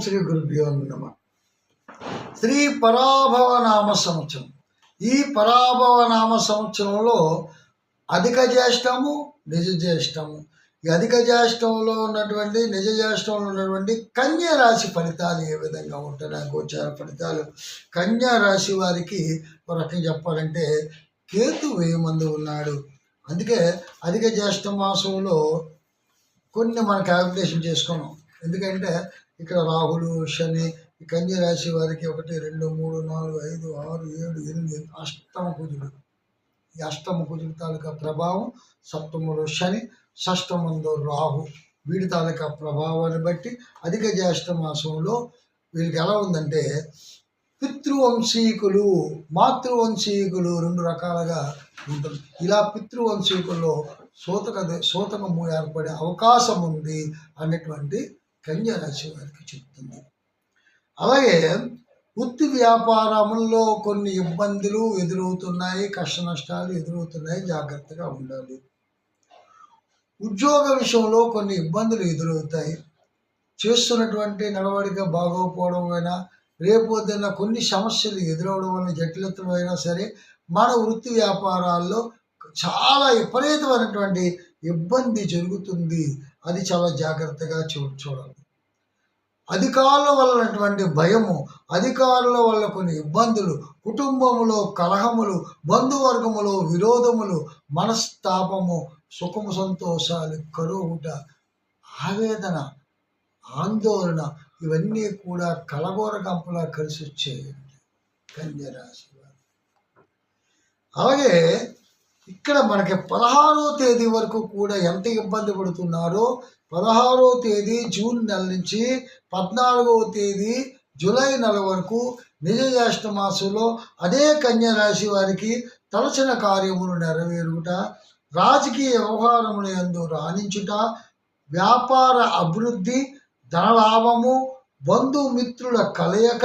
శ్రీ గురుభ్యో నమః. శ్రీ పరాభవ నామ సంవత్సరం. ఈ పరాభవ నామ సంవత్సరంలో అధిక జ్యేష్టము, నిజ జ్యేష్టము. ఈ అధిక జ్యేష్టంలో ఉన్నటువంటి నిజ జ్యేష్టంలో ఉన్నటువంటి కన్యా రాశి ఫలితాలు ఏ విధంగా ఉంటున్నాయి? గోచార ఫలితాలు కన్యా రాశి వారికి ఒక రకంగా చెప్పాలంటే కేతు 1000 మంది ఉన్నాడు. అందుకే అధిక జ్యేష్ఠ మాసంలో కొన్ని మనం క్యాలిక్యులేషన్ చేసుకున్నాం. ఎందుకంటే ఇక్కడ రాహులు, శని, ఈ కన్యా రాశి వారికి 1 2 3 4 5 6 7 8 అష్టమ కుజుడు. ఈ అష్టమ కుజుడు తాలూకా ప్రభావం, సప్తమంలో శని, షష్టమంలో రాహు, వీడి తాలూకా ప్రభావాన్ని బట్టి అధిక జ్యేష్ఠ మాసంలో వీరికి ఎలా ఉందంటే పితృవంశీకులు, మాతృవంశీకులు 2 రకాలుగా ఉంటుంది. ఇలా పితృవంశీకుల్లో సూతకము ఏర్పడే అవకాశం ఉంది అన్నటువంటి కన్యా రాశి వారికి చెప్తుంది. అలాగే వృత్తి వ్యాపారముల్లో కొన్ని ఇబ్బందులు ఎదురవుతున్నాయి, కష్ట నష్టాలు ఎదురవుతున్నాయి, జాగ్రత్తగా ఉండాలి. ఉద్యోగ విషయంలో కొన్ని ఇబ్బందులు ఎదురవుతాయి. చేస్తున్నటువంటి నడవడిక బాగోకపోవడం అయినా, రేపొద్దున కొన్ని సమస్యలు ఎదురవడం వల్ల జటిలత్వం అయినా సరే మన వృత్తి వ్యాపారాల్లో చాలా విపరీతమైనటువంటి ఇబ్బంది జరుగుతుంది. అది చాలా జాగ్రత్తగా చూడాలి. అధికారుల వల్లటువంటి భయము, అధికారుల వల్ల కొన్ని ఇబ్బందులు, కుటుంబంలో కలహములు, బంధువర్గములో విరోధములు, మనస్తాపము, సుఖము సంతోషాలు కరువుట, ఆవేదన, ఆందోళన, ఇవన్నీ కూడా కలగోర గంపలా కలిసి వచ్చేయండి కన్యా రాశి వారు. అలాగే ఇక్కడ మనకి 16వ తేదీ వరకు కూడా ఎంత ఇబ్బంది పడుతున్నారో, 16వ తేదీ జూన్ నెల నుంచి 14వ తేదీ జూలై నెల వరకు నిజ జ్యేష్ఠ మాసంలో అదే కన్యా రాశి వారికి తలచిన కార్యములు నెరవేరుట, రాజకీయ వ్యవహారముల యందు రాణించుట, వ్యాపార అభివృద్ధి, ధనలాభము, బంధుమిత్రుల కలయిక,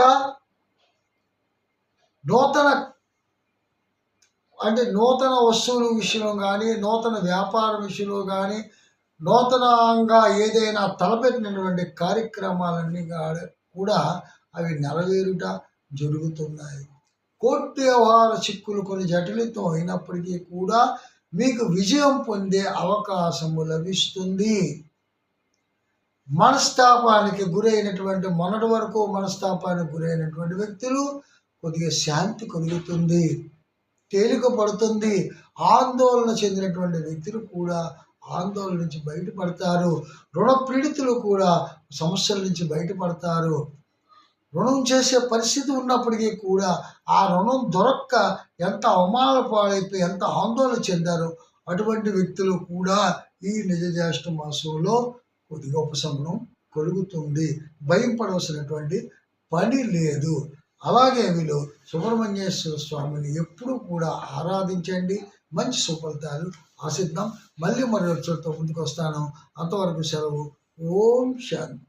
నూతన వస్తువుల విషయంలో కానీ, నూతన వ్యాపార విషయంలో కానీ, నూతనంగా ఏదైనా తలపెట్టినటువంటి కార్యక్రమాలన్నీ కూడా అవి నెరవేరుట జరుగుతున్నాయి. కోర్టు వ్యవహార చిక్కులు కొన్ని జటిలితం అయినప్పటికీ కూడా మీకు విజయం పొందే అవకాశము లభిస్తుంది. మనస్తాపానికి గురైనటువంటి, మొన్నటి వరకు మనస్తాపానికి గురైనటువంటి వ్యక్తులు కొద్దిగా శాంతి కలుగుతుంది, తేలిక పడుతుంది. ఆందోళన చెందినటువంటి వ్యక్తులు కూడా ఆందోళన నుంచి బయటపడతారు. రుణ పీడితులు కూడా సమస్యల నుంచి బయటపడతారు. రుణం చేసే పరిస్థితి ఉన్నప్పటికీ కూడా ఆ రుణం దొరక్క ఎంత అవమానాల పాలైపోయి ఎంత ఆందోళన చెందారో అటువంటి వ్యక్తులు కూడా ఈ నిజ జ్యేష్ఠ మాసంలో కొద్దిగా ఉపశమనం కలుగుతుంది. భయం పడవలసినటువంటి పని లేదు. అలాగే వీళ్ళు సుబ్రహ్మణ్యేశ్వర స్వామిని ఎప్పుడూ కూడా ఆరాధించండి. మంచి సుఫలితాలు ఆశిద్దాం. మళ్ళీ మరో చోట ముందుకు వస్తాను. అంతవరకు సెలవు. ఓం శాంతి.